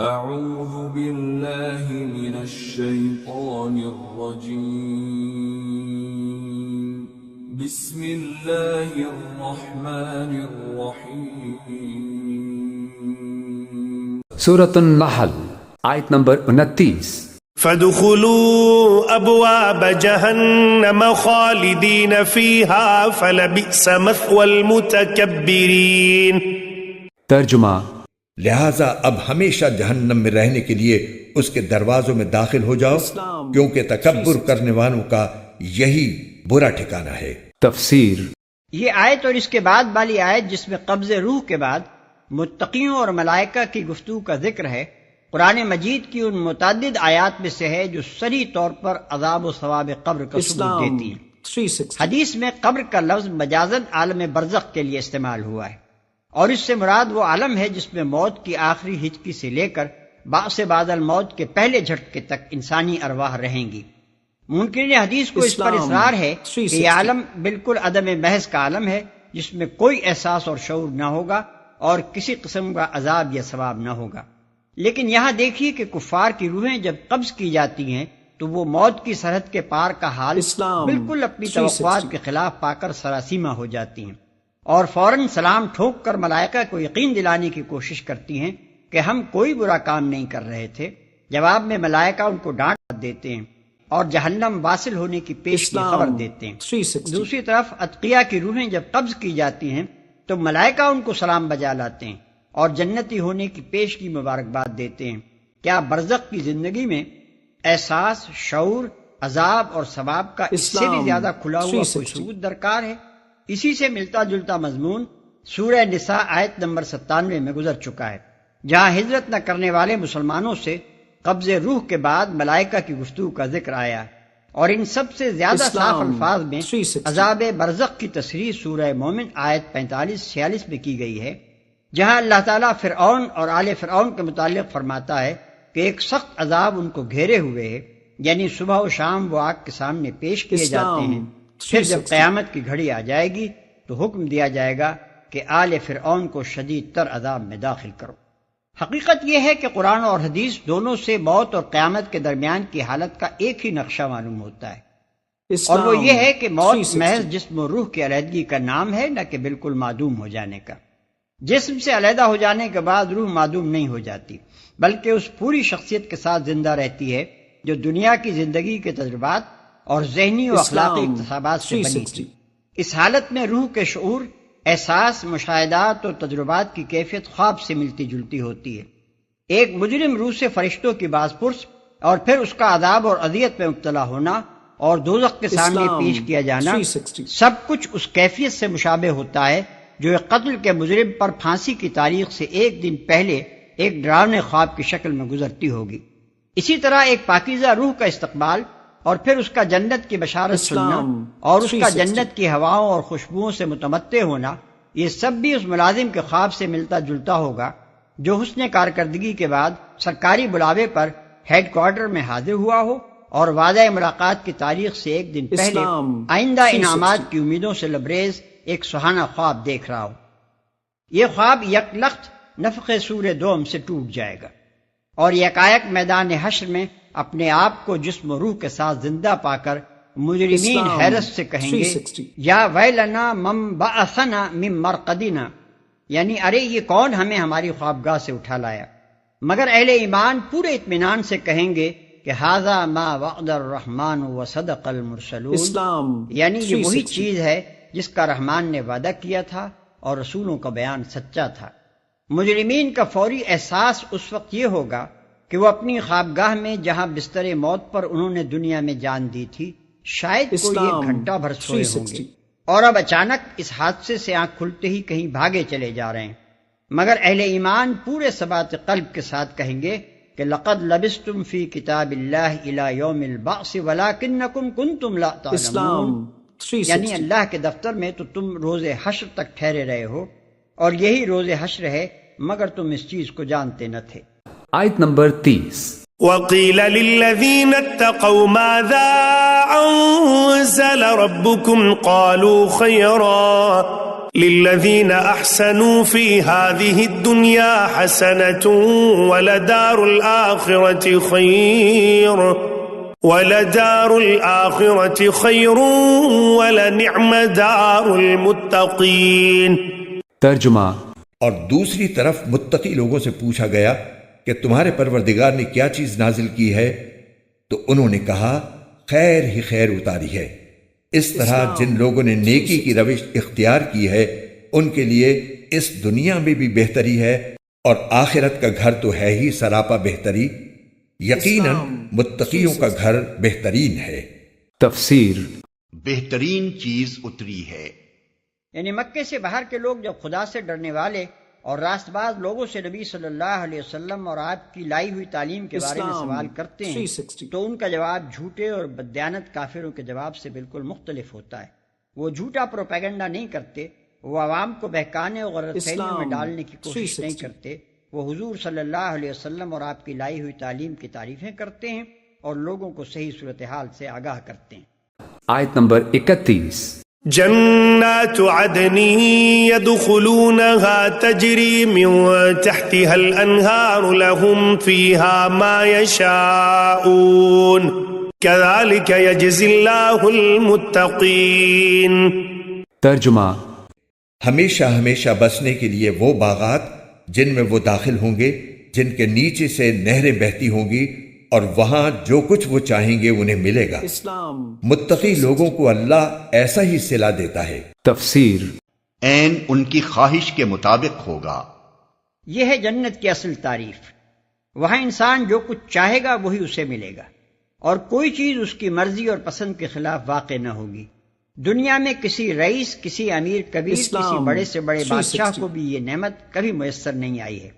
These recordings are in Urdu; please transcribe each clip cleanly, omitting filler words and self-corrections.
اعوذ باللہ من الشیطان الرجیم بسم اللہ الرحمن الرحیم سورۃ النحل آیت نمبر 29. فادخلوا ابواب جہنم خالدین فیہا فلبئس مثوى المتکبرین. ترجمہ: لہٰذا اب ہمیشہ جہنم میں رہنے کے لیے اس کے دروازوں میں داخل ہو جاؤ، کیونکہ تکبر کرنے والوں کا یہی برا ٹھکانہ ہے. تفسیر: یہ آیت اور اس کے بعد والی آیت جس میں قبض روح کے بعد متقیوں اور ملائکہ کی گفتگو کا ذکر ہے، قرآن مجید کی ان متعدد آیات میں سے ہے جو صریح طور پر عذاب و ثواب قبر کا ثبوت دیتی ہیں. حدیث میں قبر کا لفظ مجازاً عالم برزخ کے لیے استعمال ہوا ہے، اور اس سے مراد وہ عالم ہے جس میں موت کی آخری ہچکی سے لے کر بعث بعد الموت کے پہلے جھٹکے تک انسانی ارواح رہیں گی. منکرین حدیث کو اس پر اصرار ہے کہ یہ عالم بالکل عدم محض کا عالم ہے، جس میں کوئی احساس اور شعور نہ ہوگا اور کسی قسم کا عذاب یا ثواب نہ ہوگا. لیکن یہاں دیکھیے کہ کفار کی روحیں جب قبض کی جاتی ہیں تو وہ موت کی سرحد کے پار کا حال بالکل اپنی توقعات کے خلاف پا کر سراسیمہ ہو جاتی ہیں، اور فوراً سلام ٹھوک کر ملائکہ کو یقین دلانے کی کوشش کرتی ہیں کہ ہم کوئی برا کام نہیں کر رہے تھے. جواب میں ملائکہ ان کو ڈانٹ دیتے ہیں اور جہنم واصل ہونے کی پیش کی خبر دیتے ہیں. دوسری طرف اتقیاء کی روحیں جب قبض کی جاتی ہیں تو ملائکہ ان کو سلام بجا لاتے ہیں اور جنتی ہونے کی پیش کی مبارکباد دیتے ہیں. کیا برزخ کی زندگی میں احساس، شعور، عذاب اور ثواب کا اس سے بھی زیادہ کھلا ہوا کوئی ثبوت درکار ہے؟ اسی سے ملتا جلتا مضمون سورہ نساء آیت نمبر 97 میں گزر چکا ہے، جہاں ہجرت نہ کرنے والے مسلمانوں سے قبض روح کے بعد ملائکہ کی گفتگو کا ذکر آیا، اور ان سب سے زیادہ صاف الفاظ میں عذاب برزخ کی تصریح سورہ مومن آیت 45-46 میں کی گئی ہے، جہاں اللہ تعالیٰ فرعون اور آل فرعون کے متعلق فرماتا ہے کہ ایک سخت عذاب ان کو گھیرے ہوئے ہے، یعنی صبح و شام وہ آگ کے سامنے پیش کیے جاتے ہیں. پھر جب قیامت کی گھڑی آ جائے گی تو حکم دیا جائے گا کہ آل فرعون کو شدید تر عذاب میں داخل کرو. حقیقت یہ ہے کہ قرآن اور حدیث دونوں سے موت اور قیامت کے درمیان کی حالت کا ایک ہی نقشہ معلوم ہوتا ہے، اور وہ یہ ہے کہ موت محض جسم و روح کی علیحدگی کا نام ہے، نہ کہ بالکل معدوم ہو جانے کا. جسم سے علیحدہ ہو جانے کے بعد روح معدوم نہیں ہو جاتی، بلکہ اس پوری شخصیت کے ساتھ زندہ رہتی ہے جو دنیا کی زندگی کے تجربات اور ذہنی و اخلاقی اکتسابات سے بنی تھی. اس حالت میں روح کے شعور، احساس، مشاہدات اور تجربات کی کیفیت خواب سے ملتی جلتی ہوتی ہے. ایک مجرم روح سے فرشتوں کی باز پرس اور پھر اس کا عذاب اور اذیت میں مبتلا ہونا اور دوزخ کے سامنے پیش کیا جانا، سب کچھ اس کیفیت سے مشابہ ہوتا ہے جو ایک قتل کے مجرم پر پھانسی کی تاریخ سے ایک دن پہلے ایک ڈراؤنے خواب کی شکل میں گزرتی ہوگی. اسی طرح ایک پاکیزہ روح کا استقبال اور پھر اس کا جنت کی بشارت سننا اور اس کا جنت کی ہواؤں اور خوشبوؤں سے متمتع ہونا، یہ سب بھی اس ملازم کے خواب سے ملتا جلتا ہوگا جو حسن کارکردگی کے بعد سرکاری بلاوے پر ہیڈ کوارٹر میں حاضر ہوا ہو اور وعدہ ملاقات کی تاریخ سے ایک دن پہلے آئندہ انعامات کی امیدوں سے لبریز ایک سہانا خواب دیکھ رہا ہو. یہ خواب یک لخت نفخ سور دوم سے ٹوٹ جائے گا اور یکایک میدان حشر میں اپنے آپ کو جسم و روح کے ساتھ زندہ پا کر مجرمین حیرت سے کہیں گے یا ویلنا من بعثنا من مرقدنا، یعنی ارے یہ کون ہمیں ہماری خوابگاہ سے اٹھا لایا. مگر اہل ایمان پورے اطمینان سے کہیں گے کہ ھذا ما وعد الرحمن وصدق المرسلون، یعنی یہ وہی چیز ہے جس کا رحمان نے وعدہ کیا تھا اور رسولوں کا بیان سچا تھا. مجرمین کا فوری احساس اس وقت یہ ہوگا کہ وہ اپنی خوابگاہ میں جہاں بستر موت پر انہوں نے دنیا میں جان دی تھی شاید کوئی 1 گھنٹہ بھر سوئے ہوں گے، اور اب اچانک اس حادثے سے آنکھ کھلتے ہی کہیں بھاگے چلے جا رہے ہیں. مگر اہل ایمان پورے ثبات قلب کے ساتھ کہیں گے کہ لقد لبستم فی کتاب اللہ الی یوم البعث ولکنکم کنتم لا تعلمون، یعنی اللہ کے دفتر میں تو تم روز حشر تک ٹھہرے رہے ہو، اور یہی روز حشر ہے مگر تم اس چیز کو جانتے نہ تھے. آیت نمبر 30. وَقِيلَ لِلَّذِينَ اتَّقَوْا مَاذَا أَنزَلَ رَبُّكُمْ قَالُوا خَيْرًا للذین احسنوا فی هذه الدنیا حسنة ولدار الآخرة خیر وَلَدَارُ الْآخِرَةِ خَيْرٌ وَلَنِعْمَ دَارُ الْمُتَّقِينَ۔ ترجمہ۔ اور دوسری طرف متقی لوگوں سے پوچھا گیا کہ تمہارے پروردگار نے کیا چیز نازل کی ہے، تو انہوں نے کہا خیر ہی خیر اتاری ہے۔ اس طرح جن لوگوں نے نیکی کی روش اختیار کی ہے ان کے لیے اس دنیا میں بھی بہتری ہے، اور آخرت کا گھر تو ہے ہی سراپا بہتری، یقیناً متقیوں کا گھر بہترین ہے۔ تفسیر۔ بہترین چیز اتری ہے، یعنی مکے سے باہر کے لوگ جب خدا سے ڈرنے والے اور راست باز لوگوں سے نبی صلی اللہ علیہ وسلم اور آپ کی لائی ہوئی تعلیم کے بارے میں سوال کرتے ہیں تو ان کا جواب جھوٹے اور بددیانت کافروں کے جواب سے بالکل مختلف ہوتا ہے۔ وہ جھوٹا پروپیگنڈا نہیں کرتے، وہ عوام کو بہکانے اور غلط فہمیوں میں ڈالنے کی کوشش نہیں کرتے، وہ حضور صلی اللہ علیہ وسلم اور آپ کی لائی ہوئی تعلیم کی تعریفیں کرتے ہیں اور لوگوں کو صحیح صورتحال سے آگاہ کرتے ہیں۔ آیت نمبر 31۔ جنات عدن يدخلونها تجري من تحتها الأنهار لهم فيها ما يشاءون كذلك يجزي الله المتقين۔ ترجمہ۔ ہمیشہ ہمیشہ بسنے کے لیے وہ باغات جن میں وہ داخل ہوں گے، جن کے نیچے سے نہریں بہتی ہوں گی، اور وہاں جو کچھ وہ چاہیں گے انہیں ملے گا۔ متقی لوگوں کو اللہ ایسا ہی صلہ دیتا ہے۔ تفسیر۔ عین ان کی خواہش کے مطابق ہوگا۔ یہ ہے جنت کی اصل تعریف۔ وہاں انسان جو کچھ چاہے گا وہی اسے ملے گا، اور کوئی چیز اس کی مرضی اور پسند کے خلاف واقع نہ ہوگی۔ دنیا میں کسی رئیس، کسی امیر کبیر، کسی بڑے سے بڑے بادشاہ کو بھی یہ نعمت کبھی میسر نہیں آئی ہے،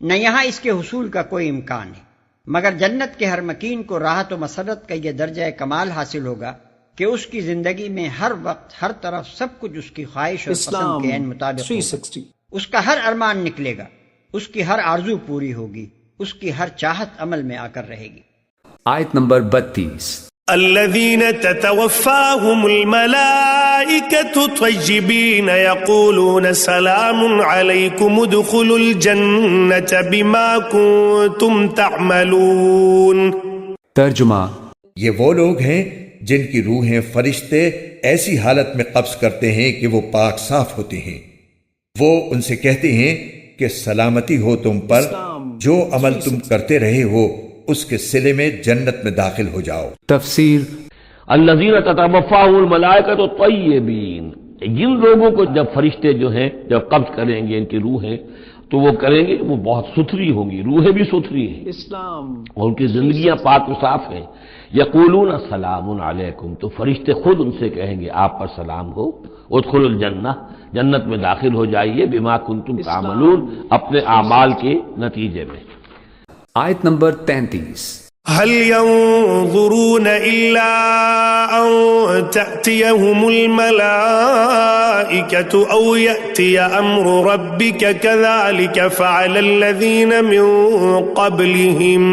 نہ یہاں اس کے حصول کا کوئی امکان ہے، مگر جنت کے ہر مکین کو راحت و مسرت کا یہ درجہ کمال حاصل ہوگا کہ اس کی زندگی میں ہر وقت ہر طرف سب کچھ اس کی خواہش اور پسند کے عین مطابق ہوگا۔ اس کا ہر ارمان نکلے گا، اس کی ہر آرزو پوری ہوگی، اس کی ہر چاہت عمل میں آ کر رہے گی۔ آیت نمبر 32۔ الذين تتوفاهم الملائكة طيبين يقولون سلام عليكم ادخلوا الجنة بما كنتم تعملون۔ ترجمہ۔ یہ وہ لوگ ہیں جن کی روحیں فرشتے ایسی حالت میں قبض کرتے ہیں کہ وہ پاک صاف ہوتے ہیں، وہ ان سے کہتے ہیں کہ سلامتی ہو تم پر، جو عمل تم کرتے رہے ہو اس کے صلے میں جنت میں داخل ہو جاؤ۔ تفسیر۔ الذین تتوفاهم الملائکۃ الطیبین، جن لوگوں کو جب فرشتے جو ہیں جب قبض کریں گے ان کی روحیں تو وہ کریں گے، وہ بہت ستھری ہوں گی، روحیں بھی ستھری ہیں اور ان کی زندگیاں پاک و صاف ہیں۔ یقولون سلام علیکم، تو فرشتے خود ان سے کہیں گے آپ پر سلام ہو، ادخلوا الجنہ، جنت میں داخل ہو جائیے، بما کنتم تعملون، اپنے اعمال کے نتیجے میں۔ آیت نمبر 33۔ هل ينظرون إلا أن تأتيهم الملائكة أو يأتي أمر ربك كذلك فعل الذين من قبلهم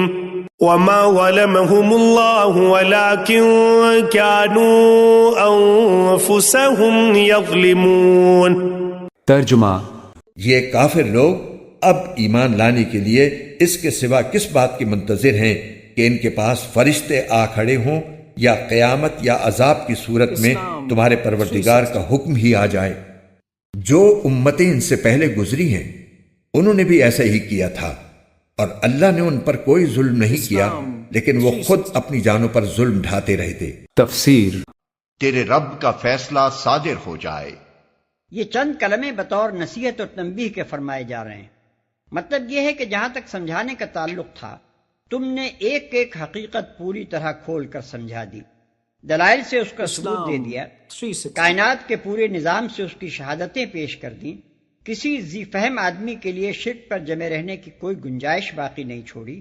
وما ظلمهم الله ولكن كانوا أنفسهم يظلمون۔ ترجمہ۔ یہ کافر لوگ اب ایمان لانے کے لیے اس کے سوا کس بات کے منتظر ہیں کہ ان کے پاس فرشتے آ کھڑے ہوں یا قیامت یا عذاب کی صورت میں تمہارے پروردگار کا حکم ہی آ جائے۔ جو امتیں ان سے پہلے گزری ہیں انہوں نے بھی ایسا ہی کیا تھا، اور اللہ نے ان پر کوئی ظلم نہیں کیا، لیکن وہ خود اپنی جانوں پر ظلم ڈھاتے رہے تھے۔ تفسیر۔ تیرے رب کا فیصلہ صادر ہو جائے۔ یہ چند کلمے بطور نصیحت اور تنبیہ کے فرمائے جا رہے ہیں۔ مطلب یہ ہے کہ جہاں تک سمجھانے کا تعلق تھا تم نے ایک ایک حقیقت پوری طرح کھول کر سمجھا دی، دلائل سے اس کا ثبوت دے دیا، کائنات کے پورے نظام سے اس کی شہادتیں پیش کر دیں، کسی ذی فہم آدمی کے لیے شرک پر جمے رہنے کی کوئی گنجائش باقی نہیں چھوڑی۔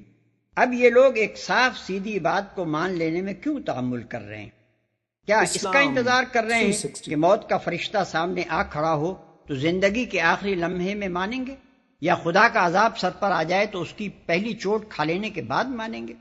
اب یہ لوگ ایک صاف سیدھی بات کو مان لینے میں کیوں تعامل کر رہے ہیں؟ کیا اس کا انتظار کر رہے ہیں کہ موت کا فرشتہ سامنے آ کھڑا ہو تو زندگی کے آخری لمحے میں مانیں گے، یا خدا کا عذاب سر پر آ جائے تو اس کی پہلی چوٹ کھا لینے کے بعد مانیں گے؟